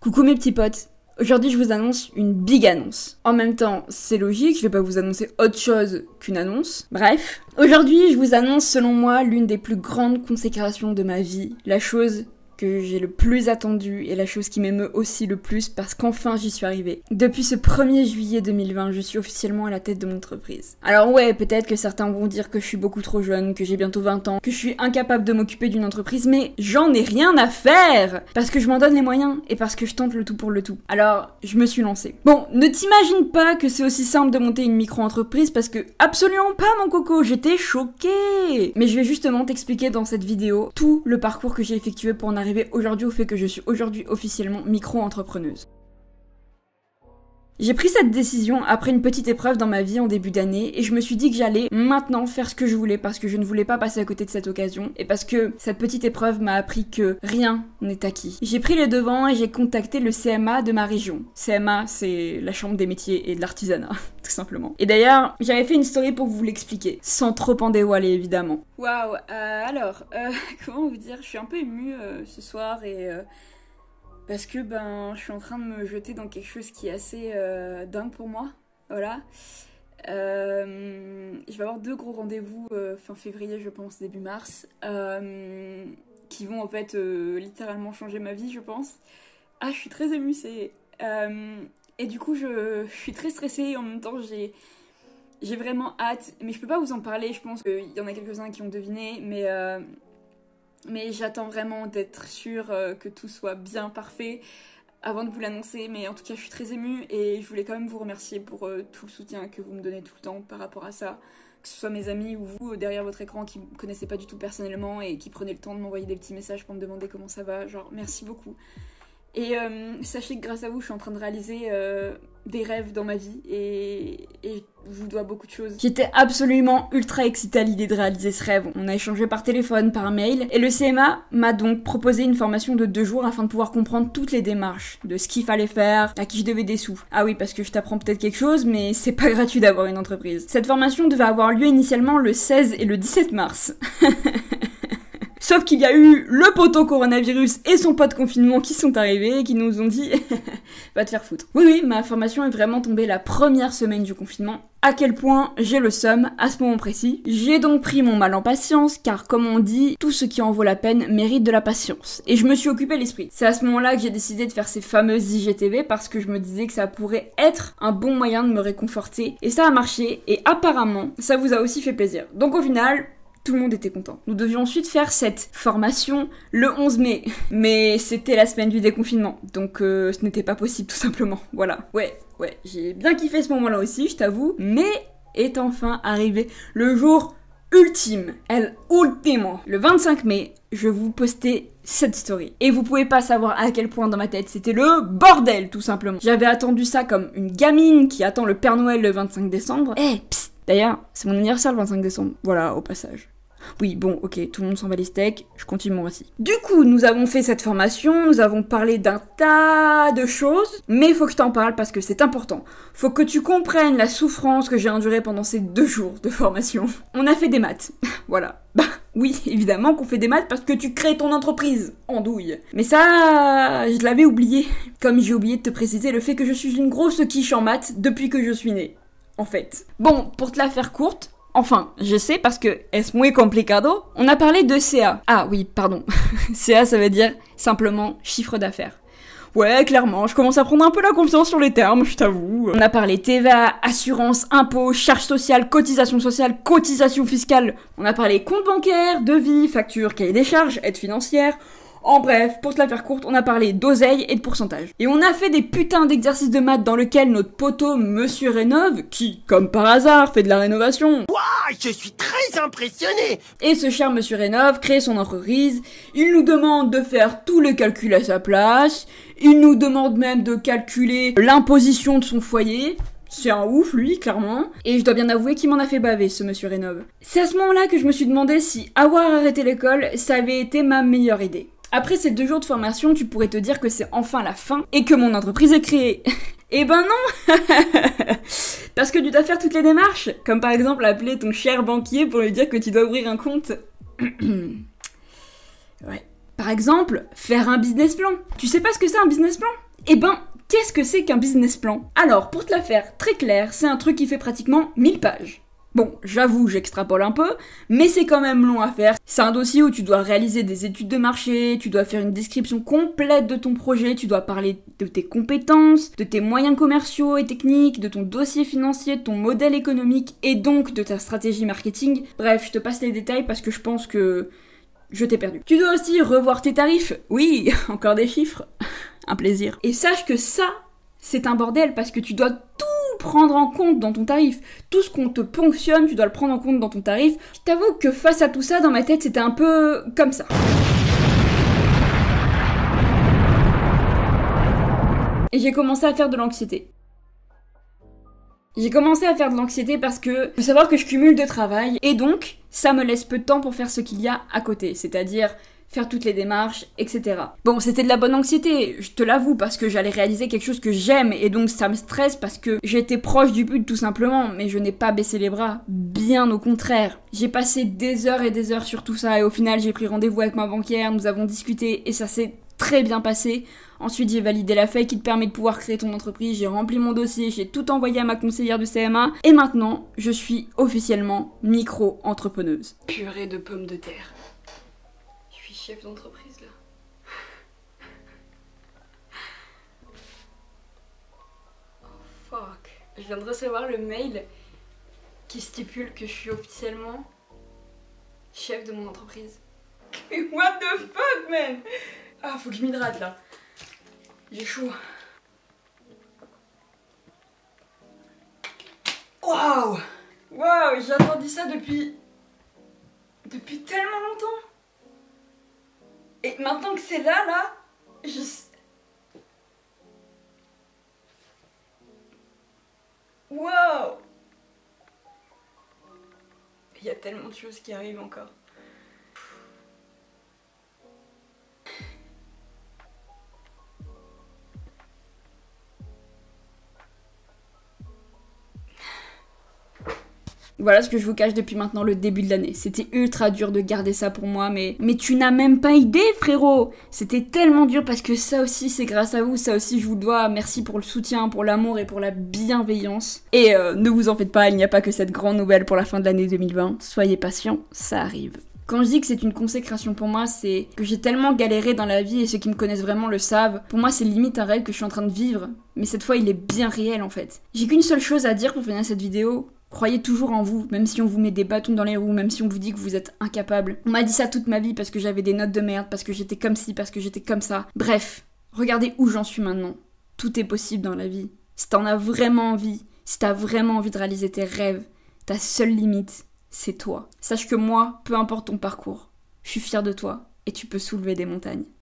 Coucou mes petits potes, aujourd'hui je vous annonce une big annonce. En même temps, c'est logique, je vais pas vous annoncer autre chose qu'une annonce. Bref, aujourd'hui je vous annonce selon moi l'une des plus grandes consécrations de ma vie, la chose que j'ai le plus attendu et la chose qui m'émeut aussi le plus parce qu'enfin j'y suis arrivée. Depuis ce 1er juillet 2020, je suis officiellement à la tête de mon entreprise. Alors ouais, peut-être que certains vont dire que je suis beaucoup trop jeune, que j'ai bientôt 20 ans, que je suis incapable de m'occuper d'une entreprise, mais j'en ai rien à faire parce que je m'en donne les moyens et parce que je tente le tout pour le tout. Alors, je me suis lancée. Bon, ne t'imagine pas que c'est aussi simple de monter une micro-entreprise parce que absolument pas mon coco, j'étais choquée. Mais je vais justement t'expliquer dans cette vidéo tout le parcours que j'ai effectué pour en arriver aujourd'hui au fait que je suis aujourd'hui officiellement micro-entrepreneuse. J'ai pris cette décision après une petite épreuve dans ma vie en début d'année et je me suis dit que j'allais maintenant faire ce que je voulais parce que je ne voulais pas passer à côté de cette occasion et parce que cette petite épreuve m'a appris que rien n'est acquis. J'ai pris les devants et j'ai contacté le CMA de ma région. CMA, c'est la Chambre des métiers et de l'artisanat, tout simplement. Et d'ailleurs, j'avais fait une story pour vous l'expliquer, sans trop en dévoiler évidemment. Waouh, alors, comment vous dire, je suis un peu émue ce soir et... parce que je suis en train de me jeter dans quelque chose qui est assez dingue pour moi, voilà. Je vais avoir 2 gros rendez-vous fin février, je pense, début mars, qui vont en fait littéralement changer ma vie, je pense. Ah, je suis très émue, et du coup, je suis très stressée et en même temps, j'ai vraiment hâte. Mais je peux pas vous en parler, je pense qu'il y en a quelques-uns qui ont deviné, mais j'attends vraiment d'être sûre que tout soit bien parfait avant de vous l'annoncer. Mais en tout cas, je suis très émue et je voulais quand même vous remercier pour tout le soutien que vous me donnez tout le temps par rapport à ça. Que ce soit mes amis ou vous derrière votre écran qui me connaissez pas du tout personnellement et qui prenez le temps de m'envoyer des petits messages pour me demander comment ça va. Genre, merci beaucoup. Et sachez que grâce à vous, je suis en train de réaliser des rêves dans ma vie et je vous dois beaucoup de choses. J'étais absolument ultra excitée à l'idée de réaliser ce rêve. On a échangé par téléphone, par mail, et le CMA m'a donc proposé une formation de 2 jours afin de pouvoir comprendre toutes les démarches, de ce qu'il fallait faire, à qui je devais des sous. Ah oui, parce que je t'apprends peut-être quelque chose, mais c'est pas gratuit d'avoir une entreprise. Cette formation devait avoir lieu initialement le 16 et le 17 mars. Sauf qu'il y a eu le poteau coronavirus et son pote confinement qui sont arrivés et qui nous ont dit « va te faire foutre ». Oui, ma formation est vraiment tombée la première semaine du confinement. À quel point j'ai le seum à ce moment précis. J'ai donc pris mon mal en patience, car comme on dit, tout ce qui en vaut la peine mérite de la patience. Et je me suis occupé l'esprit. C'est à ce moment-là que j'ai décidé de faire ces fameuses IGTV parce que je me disais que ça pourrait être un bon moyen de me réconforter. Et ça a marché, et apparemment, ça vous a aussi fait plaisir. Donc au final... tout le monde était content. Nous devions ensuite faire cette formation le 11 mai. Mais c'était la semaine du déconfinement. Donc ce n'était pas possible tout simplement. Voilà. Ouais, j'ai bien kiffé ce moment-là aussi, je t'avoue. Mais est enfin arrivé le jour ultime. El último. Le 25 mai, je vous postais cette story. Et vous pouvez pas savoir à quel point dans ma tête c'était le bordel tout simplement. J'avais attendu ça comme une gamine qui attend le Père Noël le 25 décembre. Psst. D'ailleurs, c'est mon anniversaire le 25 décembre. Voilà, au passage. Oui, bon, ok, tout le monde s'en bat les steaks, je continue mon récit. Du coup, nous avons fait cette formation, nous avons parlé d'un tas de choses, mais faut que je t'en parle parce que c'est important. Faut que tu comprennes la souffrance que j'ai endurée pendant ces 2 jours de formation. On a fait des maths, voilà. Oui, évidemment qu'on fait des maths parce que tu crées ton entreprise, andouille. Mais ça, je l'avais oublié. Comme j'ai oublié de te préciser le fait que je suis une grosse quiche en maths depuis que je suis née. En fait. Bon, pour te la faire courte, enfin, je sais parce que es muy complicado, on a parlé de CA. Ah oui, pardon. CA, ça veut dire simplement chiffre d'affaires. Ouais, clairement, je commence à prendre un peu la confiance sur les termes, je t'avoue. On a parlé TVA, assurance, impôts, charges sociales, cotisation fiscale. On a parlé compte bancaire, devis, facture, cahier des charges, aide financière... En bref, pour te la faire courte, on a parlé d'oseille et de pourcentage. Et on a fait des putains d'exercices de maths dans lesquels notre poteau Monsieur Rénov, qui, comme par hasard, fait de la rénovation... Waouh, je suis très impressionné. Et ce cher Monsieur Rénov crée son entreprise, il nous demande de faire tous les calculs à sa place, il nous demande même de calculer l'imposition de son foyer... C'est un ouf, lui, clairement. Et je dois bien avouer qu'il m'en a fait baver, ce Monsieur Rénov. C'est à ce moment-là que je me suis demandé si avoir arrêté l'école, ça avait été ma meilleure idée. Après ces 2 jours de formation, tu pourrais te dire que c'est enfin la fin et que mon entreprise est créée. Eh ben non. Parce que tu dois faire toutes les démarches, comme par exemple appeler ton cher banquier pour lui dire que tu dois ouvrir un compte. Ouais. Par exemple, faire un business plan. Tu sais pas ce que c'est un business plan ? Eh ben, qu'est-ce que c'est qu'un business plan? Alors, pour te la faire très claire, c'est un truc qui fait pratiquement 1000 pages. Bon, j'avoue, j'extrapole un peu, mais c'est quand même long à faire. C'est un dossier où tu dois réaliser des études de marché, tu dois faire une description complète de ton projet, tu dois parler de tes compétences, de tes moyens commerciaux et techniques, de ton dossier financier, de ton modèle économique et donc de ta stratégie marketing. Bref, je te passe les détails parce que je pense que je t'ai perdu. Tu dois aussi revoir tes tarifs. Oui, encore des chiffres. Un plaisir. Et sache que ça, c'est un bordel parce que tu dois tout prendre en compte dans ton tarif. Tout ce qu'on te ponctionne, tu dois le prendre en compte dans ton tarif. Je t'avoue que face à tout ça, dans ma tête, c'était un peu comme ça. Et j'ai commencé à faire de l'anxiété. J'ai commencé à faire de l'anxiété parce que faut savoir que je cumule de travail et donc ça me laisse peu de temps pour faire ce qu'il y a à côté, c'est-à-dire faire toutes les démarches, etc. Bon, c'était de la bonne anxiété, je te l'avoue, parce que j'allais réaliser quelque chose que j'aime et donc ça me stresse parce que j'étais proche du but tout simplement, mais je n'ai pas baissé les bras, bien au contraire. J'ai passé des heures et des heures sur tout ça et au final j'ai pris rendez-vous avec ma banquière, nous avons discuté et ça s'est très bien passé. Ensuite, j'ai validé la feuille qui te permet de pouvoir créer ton entreprise, j'ai rempli mon dossier, j'ai tout envoyé à ma conseillère de CMA et maintenant, je suis officiellement micro-entrepreneuse. Purée de pommes de terre. Je suis chef d'entreprise là. Oh fuck. Je viens de recevoir le mail qui stipule que je suis officiellement chef de mon entreprise. Mais what the fuck man. Ah, faut que je m'hydrate là. J'ai chaud. Waouh! Waouh, j'ai attendu ça depuis tellement longtemps. Et maintenant que c'est là, je... Waouh! Il y a tellement de choses qui arrivent encore. Voilà ce que je vous cache depuis maintenant le début de l'année. C'était ultra dur de garder ça pour moi, mais tu n'as même pas idée, frérot! C'était tellement dur parce que ça aussi, c'est grâce à vous, ça aussi, je vous le dois. Merci pour le soutien, pour l'amour et pour la bienveillance. Et ne vous en faites pas, il n'y a pas que cette grande nouvelle pour la fin de l'année 2020. Soyez patients, ça arrive. Quand je dis que c'est une consécration pour moi, c'est que j'ai tellement galéré dans la vie et ceux qui me connaissent vraiment le savent. Pour moi, c'est limite un rêve que je suis en train de vivre, mais cette fois, il est bien réel en fait. J'ai qu'une seule chose à dire pour finir cette vidéo. Croyez toujours en vous, même si on vous met des bâtons dans les roues, même si on vous dit que vous êtes incapable. On m'a dit ça toute ma vie parce que j'avais des notes de merde, parce que j'étais comme ci, parce que j'étais comme ça. Bref, regardez où j'en suis maintenant. Tout est possible dans la vie. Si t'en as vraiment envie, si t'as vraiment envie de réaliser tes rêves, ta seule limite, c'est toi. Sache que moi, peu importe ton parcours, je suis fière de toi et tu peux soulever des montagnes.